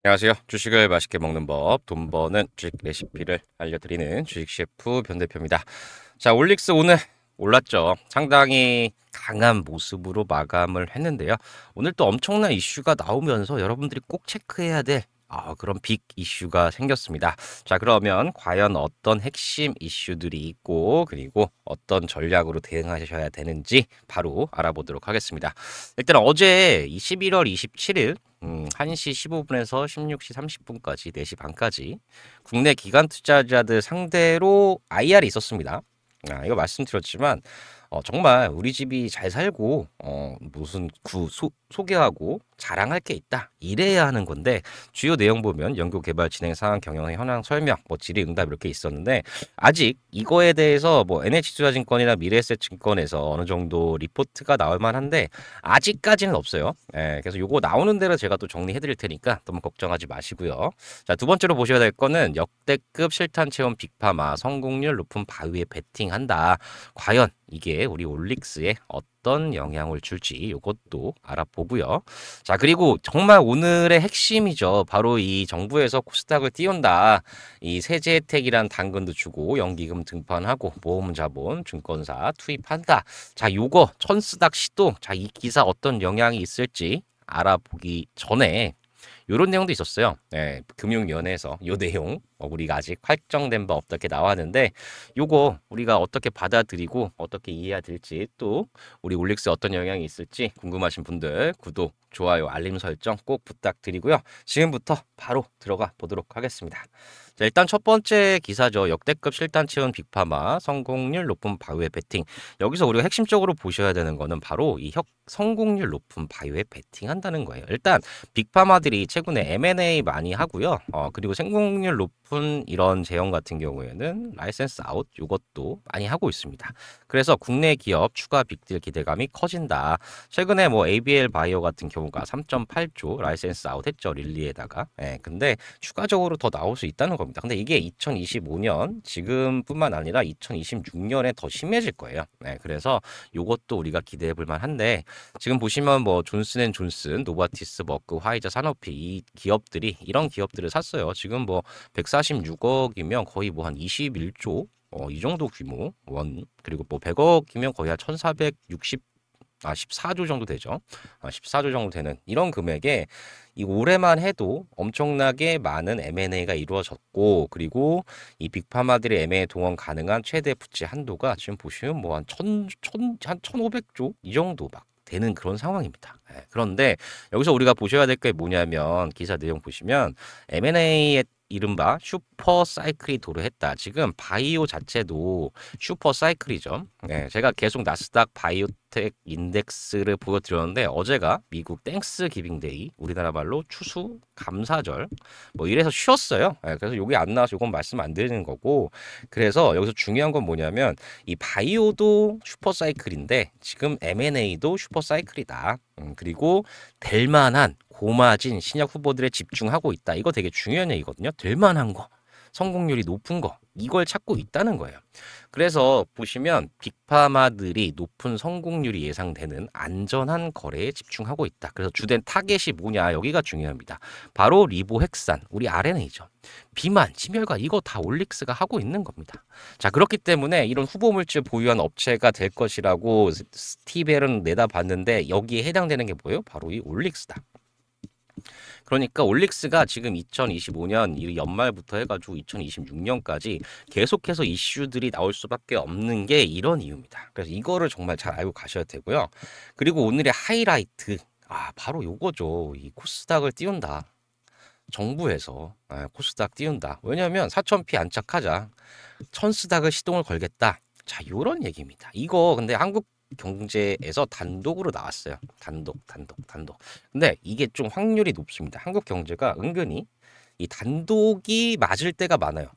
안녕하세요. 주식을 맛있게 먹는 법, 돈 버는 주식 레시피를 알려드리는 주식 셰프 변 대표입니다. 자, 올릭스 오늘 올랐죠. 상당히 강한 모습으로 마감을 했는데요. 오늘 또 엄청난 이슈가 나오면서 여러분들이 꼭 체크해야 될 그런 빅 이슈가 생겼습니다. 자, 그러면 과연 어떤 핵심 이슈들이 있고 그리고 어떤 전략으로 대응하셔야 되는지 바로 알아보도록 하겠습니다. 일단 어제 11월 27일 1시 15분에서 16시 30분까지 4시 반까지 국내 기관 투자자들 상대로 IR이 있었습니다. 이거 말씀드렸지만 정말 우리 집이 잘 살고 무슨 소개하고 자랑할 게 있다 이래야 하는 건데 주요 내용 보면 연구 개발 진행 상황 경영 현황 설명 뭐 질의응답 이렇게 있었는데 아직 이거에 대해서 뭐 NH투자증권이나 미래에셋증권에서 어느 정도 리포트가 나올 만한데 아직까지는 없어요. 그래서 요거 나오는 대로 제가 또 정리해 드릴 테니까 너무 걱정하지 마시고요. 자, 두 번째로 보셔야 될 거는 역대급 실탄 체험 빅파마 성공률 높은 바위에 베팅한다. 과연 이게 우리 올릭스에 어떤 영향을 줄지 이것도 알아보고요. 자, 그리고 정말 오늘의 핵심이죠. 바로 이 정부에서 코스닥을 띄운다. 이 세제 혜택이란 당근도 주고 연기금 등판하고 모험 자본 증권사 투입한다. 자, 요거 천스닥 시도 자, 이 기사 어떤 영향이 있을지 알아보기 전에 요런 내용도 있었어요. 금융위원회에서 요 내용 우리가 아직 확정된 바 없다 이렇게 나왔는데 요거 우리가 어떻게 받아들이고 어떻게 이해해야 될지 또 우리 올릭스에 어떤 영향이 있을지 궁금하신 분들 구독, 좋아요, 알림 설정 꼭 부탁드리고요. 지금부터 바로 들어가 보도록 하겠습니다. 자, 일단 첫 번째 기사죠. 역대급 실탄 채운 빅파마 성공률 높은 바이오에 베팅. 여기서 우리가 핵심적으로 보셔야 되는 거는 바로 이 성공률 높은 바이오에 베팅한다는 거예요. 일단 빅파마들이 최근에 M&A 많이 하고요. 그리고 성공률 높은 이런 제형 같은 경우에는 라이센스 아웃 이것도 많이 하고 있습니다. 그래서 국내 기업 추가 빅딜 기대감이 커진다. 최근에 뭐 ABL 바이오 같은 경우가 3.8조 라이센스 아웃 했죠. 릴리에다가. 근데 추가적으로 더 나올 수 있다는 겁니다. 근데 이게 2025년 지금뿐만 아니라 2026년에 더 심해질 거예요. 그래서 이것도 우리가 기대해 볼 만한데 지금 보시면 뭐 존슨앤존슨, 노바티스, 머크, 화이자, 산오피 이 기업들이 이런 기업들을 샀어요. 지금 뭐 146억이면 거의 뭐 한 21조 이 정도 규모 원 그리고 뭐 100억이면 거의 한 14조 정도 되죠. 14조 정도 되는 이런 금액에 이 올해만 해도 엄청나게 많은 M&A가 이루어졌고 그리고 이 빅파마들의 M&A 동원 가능한 최대 부채 한도가 지금 보시면 뭐 한 1,500조 이 정도 막 되는 그런 상황입니다. 그런데 여기서 우리가 보셔야 될 게 뭐냐면 기사 내용 보시면 M&A의 이른바 슈퍼 사이클이 도래했다. 지금 바이오 자체도 슈퍼 사이클이죠. 제가 계속 나스닥 바이오텍 인덱스를 보여드렸는데 어제가 미국 땡스 기빙데이, 우리나라 말로 추수 감사절 뭐 이래서 쉬었어요. 그래서 여기 안 나와서 이건 말씀 안 드리는 거고 그래서 여기서 중요한 건 뭐냐면 이 바이오도 슈퍼 사이클인데 지금 M&A도 슈퍼 사이클이다. 그리고 될 만한 고마진 신약 후보들에 집중하고 있다. 이거 되게 중요한 얘기거든요. 될 만한 거, 성공률이 높은 거, 이걸 찾고 있다는 거예요. 그래서 보시면 빅파마들이 높은 성공률이 예상되는 안전한 거래에 집중하고 있다. 그래서 주된 타겟이 뭐냐? 여기가 중요합니다. 바로 리보핵산, 우리 RNA죠. 비만, 심혈관 이거 다 올릭스가 하고 있는 겁니다. 자, 그렇기 때문에 이런 후보 물질 보유한 업체가 될 것이라고 스티벨은 내다봤는데 여기에 해당되는 게 뭐예요? 바로 이 올릭스다. 그러니까 올릭스가 지금 2025년 이 연말부터 해가지고 2026년까지 계속해서 이슈들이 나올 수밖에 없는 게 이런 이유입니다. 그래서 이거를 정말 잘 알고 가셔야 되고요. 그리고 오늘의 하이라이트 바로 요거죠. 이 코스닥을 띄운다. 정부에서 코스닥 띄운다. 왜냐하면 4,000피 안착하자. 천스닥을 시동을 걸겠다. 자, 요런 얘기입니다. 이거 근데 한국 경제에서 단독으로 나왔어요. 단독. 근데 이게 좀 확률이 높습니다. 한국 경제가 은근히 이 단독이 맞을 때가 많아요.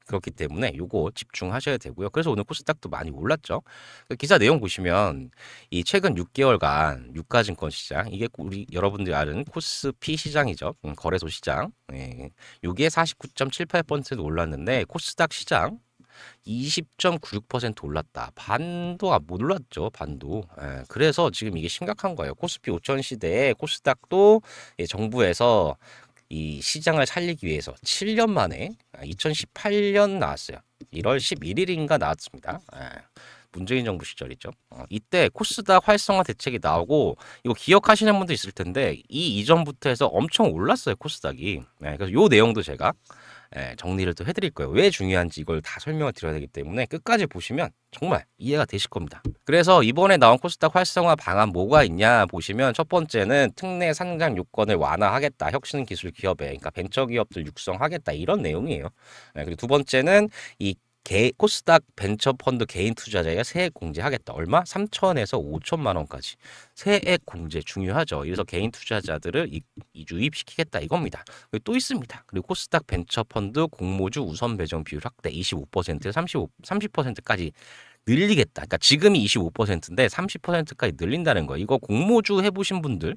그렇기 때문에 요거 집중하셔야 되고요. 그래서 오늘 코스닥도 많이 올랐죠. 그 기사 내용 보시면 이 최근 6개월간 유가증권 시장 이게 우리 여러분들이 아는 코스피 시장이죠. 거래소 시장. 요게 49.78% 올랐는데 코스닥 시장 20.96% 올랐다. 반도 못 올랐죠. 반도. 그래서 지금 이게 심각한 거예요. 코스피 5천 시대에 코스닥도 정부에서 이 시장을 살리기 위해서 7년 만에 2018년 나왔어요. 1월 11일인가 나왔습니다. 문재인 정부 시절이죠. 이때 코스닥 활성화 대책이 나오고 이거 기억하시는 분도 있을 텐데 이 이전부터 해서 엄청 올랐어요 코스닥이. 그래서 요 내용도 제가 정리를 또 해드릴 거예요. 왜 중요한지 이걸 다 설명을 드려야 되기 때문에 끝까지 보시면 정말 이해가 되실 겁니다. 그래서 이번에 나온 코스닥 활성화 방안 뭐가 있냐 보시면 첫 번째는 특례 상장 요건을 완화하겠다. 혁신기술 기업에 그러니까 벤처기업들 육성하겠다 이런 내용이에요. 그리고 두 번째는 이 코스닥 벤처펀드 개인 투자자에 세액 공제하겠다. 얼마? 3천에서 5천만 원까지. 세액 공제 중요하죠. 그래서 개인 투자자들을 유입시키겠다 이겁니다. 그리고 또 있습니다. 그리고 코스닥 벤처펀드 공모주 우선 배정 비율 확대 25%에서 30%까지 늘리겠다. 그러니까 지금이 25%인데 30%까지 늘린다는 거예요. 이거 공모주 해보신 분들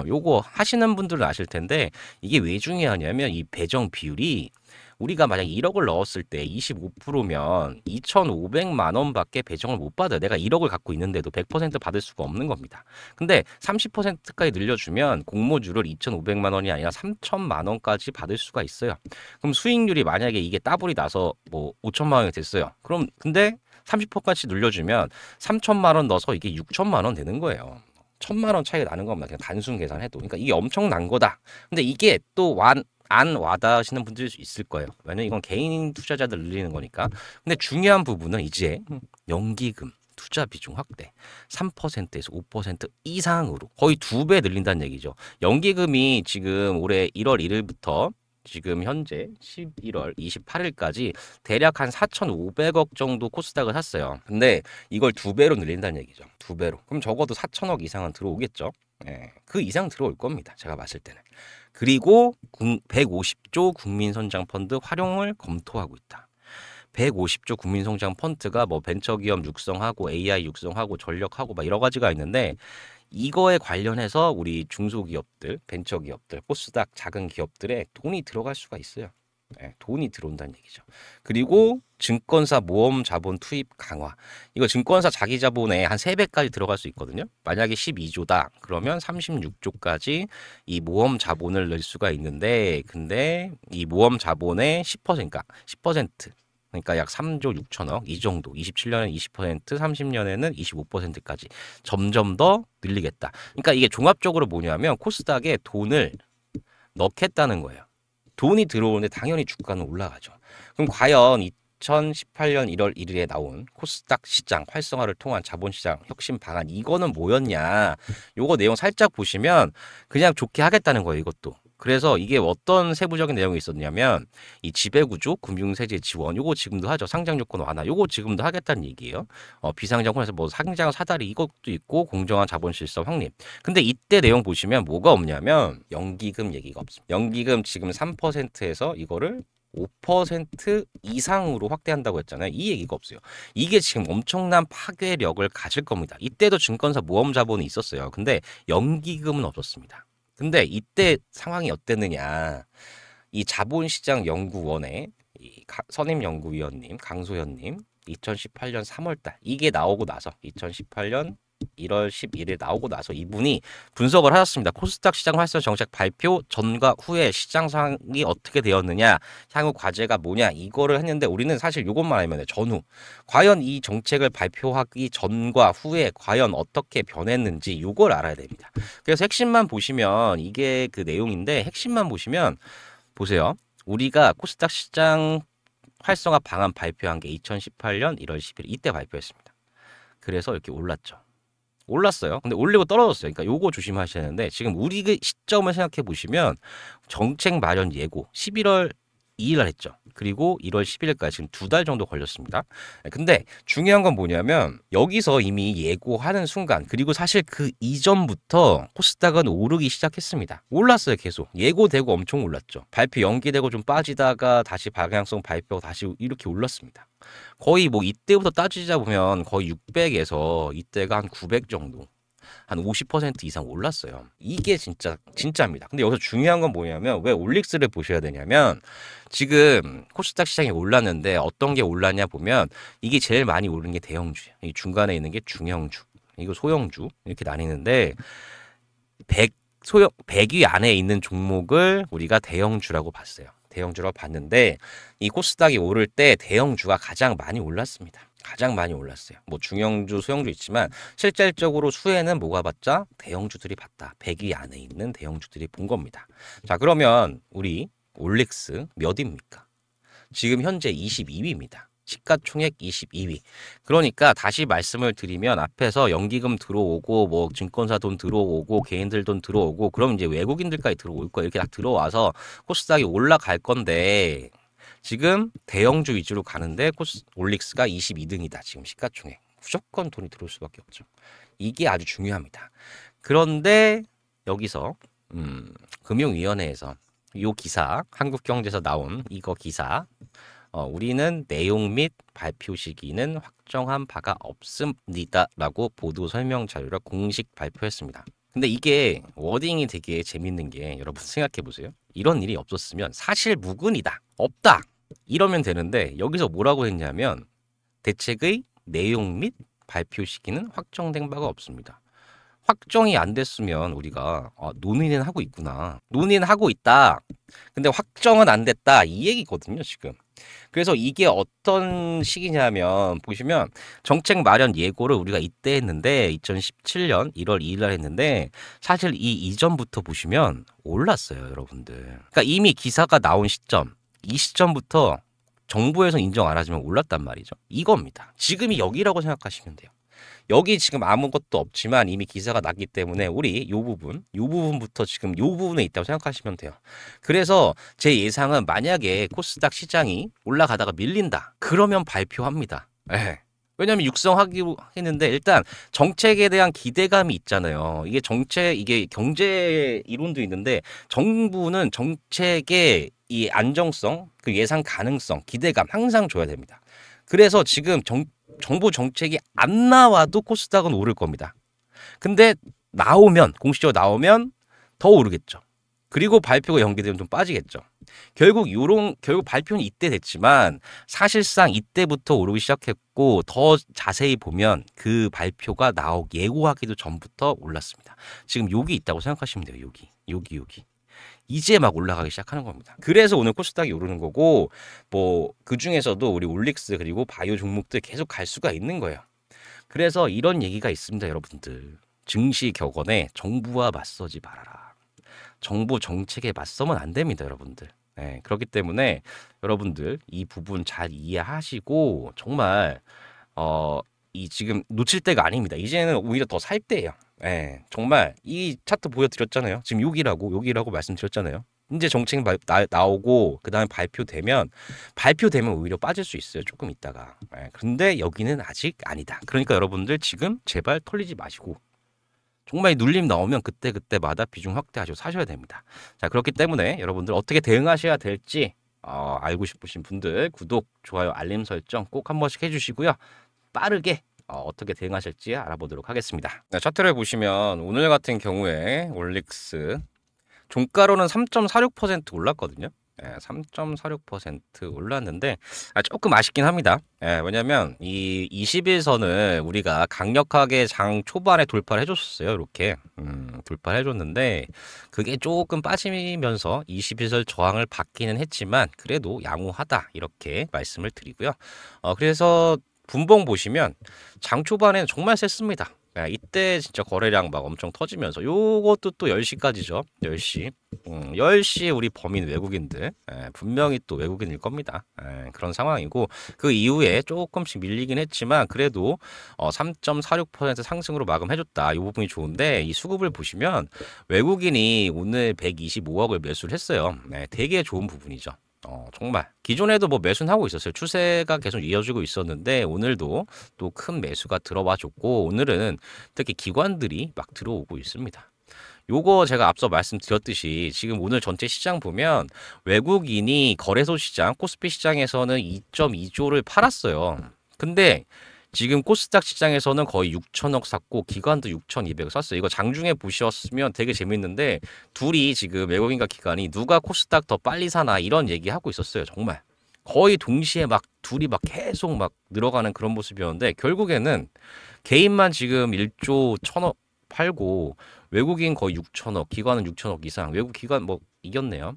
요거 하시는 분들은 아실 텐데 이게 왜 중요하냐면 이 배정 비율이 우리가 만약 1억을 넣었을 때 25%면 2,500만 원밖에 배정을 못 받아요. 내가 1억을 갖고 있는데도 100% 받을 수가 없는 겁니다. 근데 30%까지 늘려주면 공모주를 2,500만 원이 아니라 3,000만 원까지 받을 수가 있어요. 그럼 수익률이 만약에 이게 따블이 나서 뭐 5천만 원이 됐어요. 그럼 근데 30%까지 늘려주면 3천만 원 넣어서 이게 6천만 원 되는 거예요. 1,000만 원 차이가 나는 겁니다. 그냥 단순 계산해도. 그러니까 이게 엄청난 거다. 근데 이게 또 안 와닿으시는 분들이 있을 거예요. 왜냐면 이건 개인 투자자들 늘리는 거니까. 근데 중요한 부분은 이제 연기금 투자 비중 확대 3%에서 5% 이상으로 거의 2배 늘린다는 얘기죠. 연기금이 지금 올해 1월 1일부터 지금 현재 11월 28일까지 대략 한 4,500억 정도 코스닥을 샀어요. 근데 이걸 2배로 늘린다는 얘기죠. 2배로. 그럼 적어도 4천억 이상은 들어오겠죠. 그 이상 들어올 겁니다. 제가 봤을 때는. 그리고 150조 국민성장펀드 활용을 검토하고 있다. 150조 국민성장 펀드가 뭐 벤처기업 육성하고 AI 육성하고 전력하고 막 여러 가지가 있는데 이거에 관련해서 우리 중소기업들, 벤처기업들, 코스닥 작은 기업들의 돈이 들어갈 수가 있어요. 돈이 들어온다는 얘기죠. 그리고 증권사 모험 자본 투입 강화. 이거 증권사 자기 자본에 한 3배까지 들어갈 수 있거든요. 만약에 12조다. 그러면 36조까지 이 모험 자본을 넣을 수가 있는데 근데 이 모험 자본의 10%, 그러니까 약 3조 6천억 이 정도. 27년에 20%, 30년에는 25%까지 점점 더 늘리겠다. 그러니까 이게 종합적으로 뭐냐면 코스닥에 돈을 넣겠다는 거예요. 돈이 들어오는데 당연히 주가는 올라가죠. 그럼 과연 2018년 1월 1일에 나온 코스닥 시장 활성화를 통한 자본시장 혁신 방안 이거는 뭐였냐. 요거 내용 살짝 보시면 그냥 좋게 하겠다는 거예요. 이것도. 그래서 이게 어떤 세부적인 내용이 있었냐면 이 지배구조, 금융세제 지원 요거 지금도 하죠. 상장요건 완화 요거 지금도 하겠다는 얘기예요. 비상장권에서 뭐 상장 사다리 이것도 있고 공정한 자본실서 확립. 근데 이때 내용 보시면 뭐가 없냐면 연기금 얘기가 없습니다. 연기금 지금 3%에서 이거를 5% 이상으로 확대한다고 했잖아요. 이 얘기가 없어요. 이게 지금 엄청난 파괴력을 가질 겁니다. 이때도 증권사 모험 자본이 있었어요. 근데 연기금은 없었습니다. 근데 이때 상황이 어땠느냐. 이 자본시장 연구원의 이 선임연구위원님 강소연님 2018년 3월달 이게 나오고 나서 2018년 1월 11일 나오고 나서 이분이 분석을 하셨습니다. 코스닥 시장 활성 정책 발표 전과 후에 시장 상황이 어떻게 되었느냐, 향후 과제가 뭐냐 이거를 했는데 우리는 사실 이것만 알면 돼. 전후 과연 이 정책을 발표하기 전과 후에 과연 어떻게 변했는지 이걸 알아야 됩니다. 그래서 핵심만 보시면 이게 그 내용인데 핵심만 보시면 보세요. 우리가 코스닥 시장 활성화 방안 발표한 게 2018년 1월 10일 이때 발표했습니다. 그래서 이렇게 올랐어요. 근데 올리고 떨어졌어요. 그러니까 요거 조심하셔야 되는데 지금 우리 그 시점을 생각해 보시면 정책 마련 예고 11월 2일 날 했죠. 그리고 1월 10일까지 지금 2달 정도 걸렸습니다. 근데 중요한 건 뭐냐면 여기서 이미 예고하는 순간 그리고 사실 그 이전부터 코스닥은 오르기 시작했습니다. 올랐어요. 계속. 예고되고 엄청 올랐죠. 발표 연기되고 좀 빠지다가 다시 방향성 발표 다시 이렇게 올랐습니다. 거의 뭐 이때부터 따지자 보면 거의 600에서 이때가 한 900 정도. 한 50% 이상 올랐어요. 이게 진짜입니다. 근데 여기서 중요한 건 뭐냐면 왜 올릭스를 보셔야 되냐면 지금 코스닥 시장이 올랐는데 어떤 게 올랐냐 보면 이게 제일 많이 오른 게 대형주예요. 이 중간에 있는 게 중형주, 이거 소형주 이렇게 나뉘는데 소형 100위 안에 있는 종목을 우리가 대형주라고 봤어요. 대형주라고 봤는데 이 코스닥이 오를 때 대형주가 가장 많이 올랐습니다. 가장 많이 올랐어요. 뭐 중형주, 소형주 있지만 실질적으로 수혜는 뭐가 봤자 대형주들이 봤다. 100위 안에 있는 대형주들이 본 겁니다. 자, 그러면 우리 올릭스 몇 위입니까? 지금 현재 22위입니다. 시가총액 22위. 그러니까 다시 말씀을 드리면 앞에서 연기금 들어오고 뭐 증권사 돈 들어오고 개인들 돈 들어오고 그럼 이제 외국인들까지 들어올 거예요. 이렇게 딱 들어와서 코스닥이 올라갈 건데 지금 대형주 위주로 가는데 올릭스가 22등이다. 지금 시가총액. 무조건 돈이 들어올 수밖에 없죠. 이게 아주 중요합니다. 그런데 여기서 금융위원회에서 이 기사, 한국경제에서 나온 이거 기사 우리는 내용 및 발표 시기는 확정한 바가 없습니다. 라고 보도 설명 자료를 공식 발표했습니다. 근데 이게 워딩이 되게 재밌는 게 여러분 생각해 보세요. 이런 일이 없었으면 사실 무근이다. 없다. 이러면 되는데 여기서 뭐라고 했냐면 대책의 내용 및 발표 시기는 확정된 바가 없습니다. 확정이 안 됐으면 우리가 논의는 하고 있구나. 논의는 하고 있다. 근데 확정은 안 됐다. 이 얘기거든요, 지금. 그래서 이게 어떤 시기냐면 보시면 정책 마련 예고를 우리가 이때 했는데 2017년 1월 2일 날 했는데 사실 이 이전부터 보시면 올랐어요, 여러분들. 그러니까 이미 기사가 나온 시점, 이 시점부터 정부에서 인정 안 하지만 올랐단 말이죠. 이겁니다. 지금이 여기라고 생각하시면 돼요. 여기 지금 아무것도 없지만 이미 기사가 났기 때문에 우리 요 부분부터 지금 요 부분에 있다고 생각하시면 돼요. 그래서 제 예상은 만약에 코스닥 시장이 올라가다가 밀린다. 그러면 발표합니다. 네. 왜냐하면 육성하기로 했는데 일단 정책에 대한 기대감이 있잖아요. 이게 경제 이론도 있는데 정부는 정책의 이 안정성, 그 예상 가능성, 기대감 항상 줘야 됩니다. 그래서 지금 정부 정책이 안 나와도 코스닥은 오를 겁니다. 근데 공식적으로 나오면 더 오르겠죠. 그리고 발표가 연기되면 좀 빠지겠죠. 결국 발표는 이때 됐지만 사실상 이때부터 오르기 시작했고 더 자세히 보면 그 발표가 예고하기도 전부터 올랐습니다. 지금 여기 있다고 생각하시면 돼요. 여기. 이제 막 올라가기 시작하는 겁니다. 그래서 오늘 코스닥이 오르는 거고 뭐 그중에서도 우리 올릭스 그리고 바이오 종목들 계속 갈 수가 있는 거예요. 그래서 이런 얘기가 있습니다, 여러분들. 증시 격언에 정부와 맞서지 말아라. 정부 정책에 맞서면 안 됩니다, 여러분들. 네, 그렇기 때문에 여러분들 이 부분 잘 이해하시고 정말 이 지금 놓칠 때가 아닙니다. 이제는 오히려 더 살 때예요. 예, 정말 이 차트 보여드렸잖아요. 지금 여기라고 말씀드렸잖아요. 이제 정책 나오고 그다음에 발표되면 오히려 빠질 수 있어요. 조금 있다가. 예, 근데 여기는 아직 아니다. 그러니까 여러분들 지금 제발 털리지 마시고 정말 눌림 나오면 그때마다 비중 확대하셔서 사셔야 됩니다. 자, 그렇기 때문에 여러분들 어떻게 대응하셔야 될지 알고 싶으신 분들 구독, 좋아요, 알림 설정 꼭 한 번씩 해주시고요. 빠르게 어떻게 대응하실지 알아보도록 하겠습니다. 네, 차트를 보시면 오늘 같은 경우에 올릭스 종가로는 3.46% 올랐거든요. 3.46% 올랐는데 조금 아쉽긴 합니다. 왜냐면 이 20일선을 우리가 강력하게 장 초반에 돌파를 해줬었어요. 이렇게 돌파를 해줬는데 그게 조금 빠지면서 21선 저항을 받기는 했지만 그래도 양호하다 이렇게 말씀을 드리고요. 그래서 분봉 보시면 장 초반에는 정말 셌습니다. 이때 진짜 거래량 막 엄청 터지면서 요것도 또 10시까지죠. 10시. 10시 우리 범인 외국인들 분명히 또 외국인일 겁니다. 그런 상황이고 그 이후에 조금씩 밀리긴 했지만 그래도 3.46% 상승으로 마감해줬다. 이 부분이 좋은데 이 수급을 보시면 외국인이 오늘 125억을 매수를 했어요. 되게 좋은 부분이죠. 정말 기존에도 뭐 매수는 하고 있었어요. 추세가 계속 이어지고 있었는데 오늘도 또 큰 매수가 들어와 줬고 오늘은 특히 기관들이 막 들어오고 있습니다. 요거 제가 앞서 말씀드렸듯이 지금 오늘 전체 시장 보면 외국인이 거래소 시장, 코스피 시장에서는 2.2조를 팔았어요. 근데 지금 코스닥 시장에서는 거의 6천억 샀고 기관도 6,200억 샀어요. 이거 장중에 보셨으면 되게 재밌는데 둘이 지금 외국인과 기관이 누가 코스닥 더 빨리 사나 이런 얘기하고 있었어요. 정말 거의 동시에 막 둘이 막 계속 막 늘어가는 그런 모습이었는데 결국에는 개인만 지금 1조 1,000억 팔고 외국인 거의 6천억, 기관은 6천억 이상. 외국 기관 뭐 이겼네요.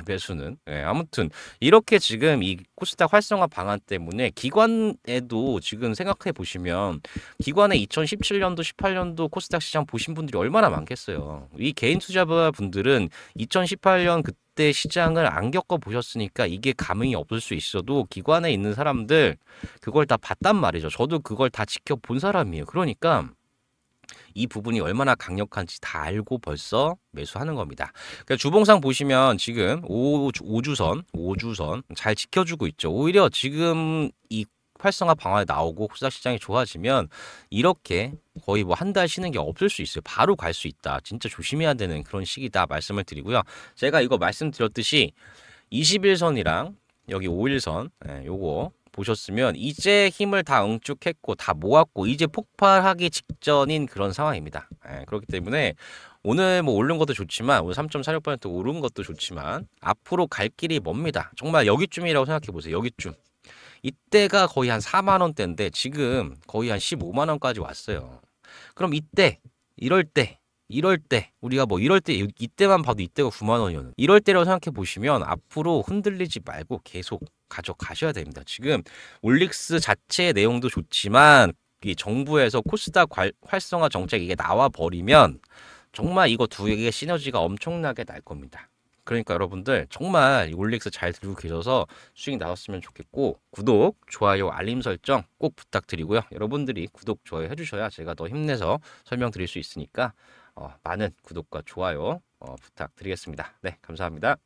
매수는. 예, 아무튼 이렇게 지금 이 코스닥 활성화 방안 때문에 기관에도 지금 생각해 보시면 기관에 2017년도, 18년도 코스닥 시장 보신 분들이 얼마나 많겠어요. 이 개인 투자자 분들은 2018년 그때 시장을 안 겪어 보셨으니까 이게 감흥이 없을 수 있어도 기관에 있는 사람들 그걸 다 봤단 말이죠. 저도 그걸 다 지켜본 사람이에요. 그러니까 이 부분이 얼마나 강력한지 다 알고 벌써 매수하는 겁니다. 그러니까 주봉상 보시면 지금 5주선 잘 지켜주고 있죠. 오히려 지금 이 활성화 방안이 나오고 코스닥 시장이 좋아지면 이렇게 거의 뭐 한 달 쉬는 게 없을 수 있어요. 바로 갈 수 있다. 진짜 조심해야 되는 그런 시기다 말씀을 드리고요. 제가 이거 말씀드렸듯이 21선이랑 여기 5일선 요거 보셨으면 이제 힘을 다 응축했고 다 모았고 이제 폭발하기 직전인 그런 상황입니다. 그렇기 때문에 오늘 뭐 오른 것도 좋지만 오늘 3.46% 오른 것도 좋지만 앞으로 갈 길이 멉니다. 정말 여기쯤이라고 생각해 보세요. 여기쯤. 이때가 거의 한 4만 원대인데 지금 거의 한 15만 원까지 왔어요. 그럼 이때 이럴 때 우리가 뭐 이럴 때 이때만 봐도 이때가 9만 원이었는 이럴 때라고 생각해 보시면 앞으로 흔들리지 말고 계속 가져가셔야 됩니다. 지금 올릭스 자체의 내용도 좋지만 이 정부에서 코스닥 활성화 정책 이게 나와 버리면 정말 이거 두 개의 시너지가 엄청나게 날 겁니다. 그러니까 여러분들 정말 이 올릭스 잘 들고 계셔서 수익 나왔으면 좋겠고 구독, 좋아요, 알림 설정 꼭 부탁드리고요. 여러분들이 구독, 좋아요 해주셔야 제가 더 힘내서 설명드릴 수 있으니까 많은 구독과 좋아요 부탁드리겠습니다. 네, 감사합니다.